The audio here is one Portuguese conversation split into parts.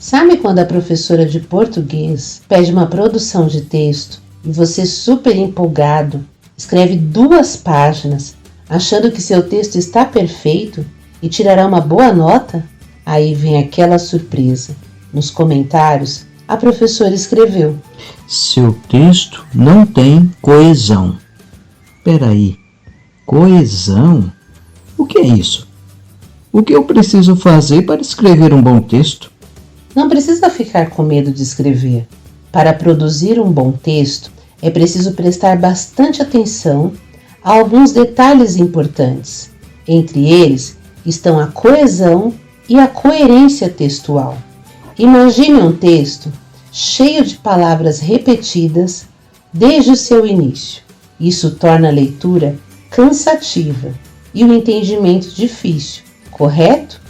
Sabe quando a professora de português pede uma produção de texto e você, super empolgado, escreve 2 páginas achando que seu texto está perfeito e tirará uma boa nota? Aí vem aquela surpresa. Nos comentários, a professora escreveu: seu texto não tem coesão. Peraí, coesão? O que é isso? O que eu preciso fazer para escrever um bom texto? Não precisa ficar com medo de escrever. Para produzir um bom texto, é preciso prestar bastante atenção a alguns detalhes importantes. Entre eles estão a coesão e a coerência textual. Imagine um texto cheio de palavras repetidas desde o seu início. Isso torna a leitura cansativa e o entendimento difícil, correto?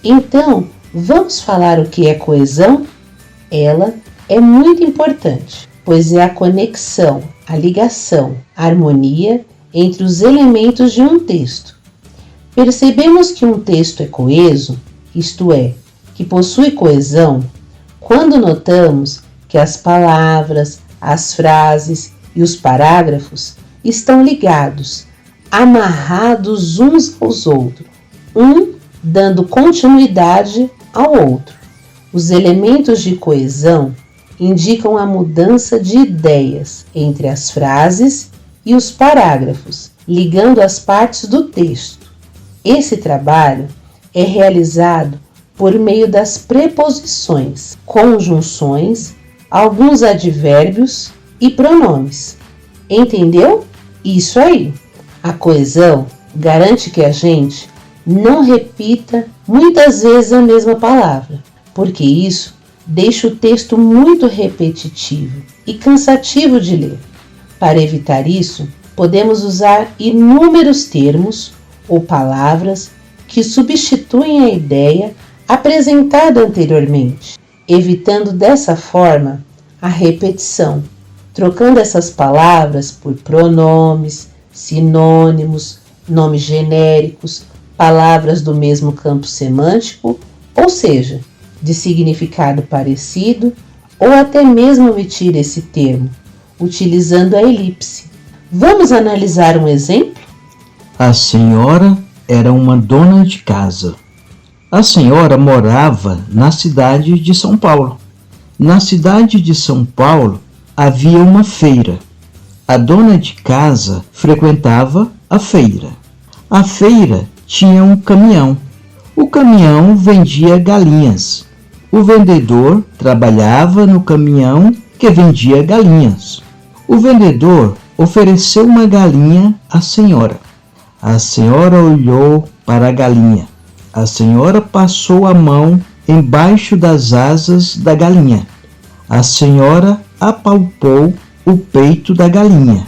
Então, vamos falar o que é coesão? Ela é muito importante, pois é a conexão, a ligação, a harmonia entre os elementos de um texto. Percebemos que um texto é coeso, isto é, que possui coesão, quando notamos que as palavras, as frases e os parágrafos estão ligados, amarrados uns aos outros, um dando continuidade ao outro. Os elementos de coesão indicam a mudança de ideias entre as frases e os parágrafos, ligando as partes do texto. Esse trabalho é realizado por meio das preposições, conjunções, alguns advérbios e pronomes. Entendeu? Isso aí! A coesão garante que a gente não repita muitas vezes a mesma palavra, porque isso deixa o texto muito repetitivo e cansativo de ler. Para evitar isso, podemos usar inúmeros termos ou palavras que substituem a ideia apresentada anteriormente, evitando dessa forma a repetição, trocando essas palavras por pronomes, sinônimos, nomes genéricos, palavras do mesmo campo semântico, ou seja, de significado parecido, ou até mesmo omitir esse termo, utilizando a elipse. Vamos analisar um exemplo? A senhora era uma dona de casa. A senhora morava na cidade de São Paulo. Na cidade de São Paulo havia uma feira. A dona de casa frequentava a feira. A feira tinha um caminhão. O caminhão vendia galinhas. O vendedor trabalhava no caminhão que vendia galinhas. O vendedor ofereceu uma galinha à senhora. A senhora olhou para a galinha. A senhora passou a mão embaixo das asas da galinha. A senhora apalpou o peito da galinha.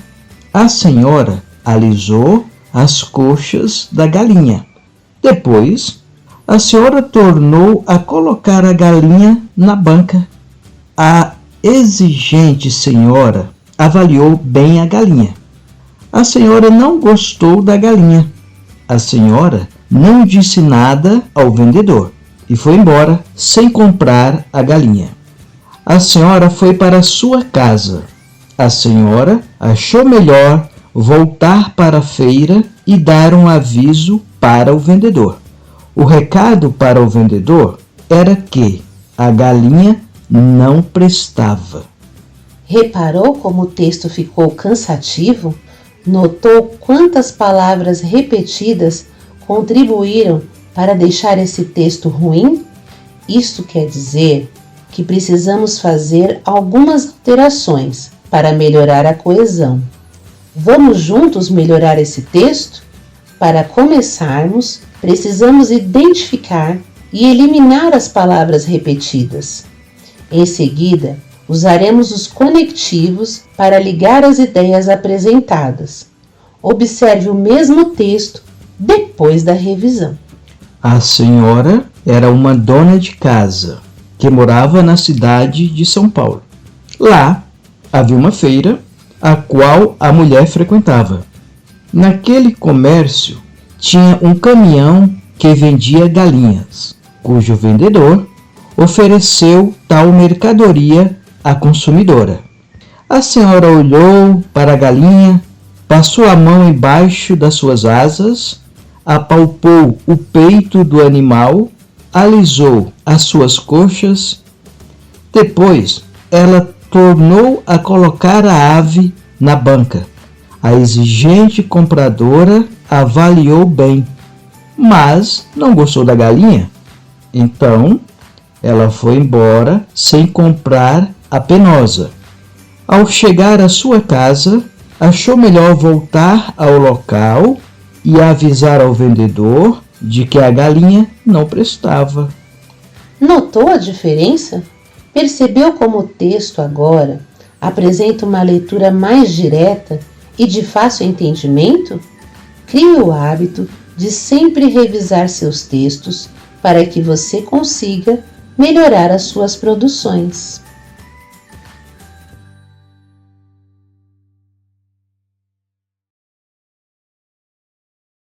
A senhora alisou as coxas da galinha. Depois, a senhora tornou a colocar a galinha na banca. A exigente senhora avaliou bem a galinha. A senhora não gostou da galinha. A senhora não disse nada ao vendedor e foi embora sem comprar a galinha. A senhora foi para sua casa. A senhora achou melhor voltar para a feira e dar um aviso para o vendedor. O recado para o vendedor era que a galinha não prestava. Reparou como o texto ficou cansativo? Notou quantas palavras repetidas contribuíram para deixar esse texto ruim? Isto quer dizer que precisamos fazer algumas alterações para melhorar a coesão. Vamos juntos melhorar esse texto? Para começarmos, precisamos identificar e eliminar as palavras repetidas. Em seguida, usaremos os conectivos para ligar as ideias apresentadas. Observe o mesmo texto depois da revisão. A senhora era uma dona de casa que morava na cidade de São Paulo. Lá havia uma feira a qual a mulher frequentava. Naquele comércio tinha um caminhão que vendia galinhas, cujo vendedor ofereceu tal mercadoria à consumidora. A senhora olhou para a galinha, passou a mão embaixo das suas asas, apalpou o peito do animal, alisou as suas coxas. Depois, ela tornou a colocar a ave na banca. A exigente compradora avaliou bem, mas não gostou da galinha. Então, ela foi embora sem comprar a penosa. Ao chegar à sua casa, achou melhor voltar ao local e avisar ao vendedor de que a galinha não prestava. Notou a diferença? Percebeu como o texto agora apresenta uma leitura mais direta e de fácil entendimento? Crie o hábito de sempre revisar seus textos para que você consiga melhorar as suas produções.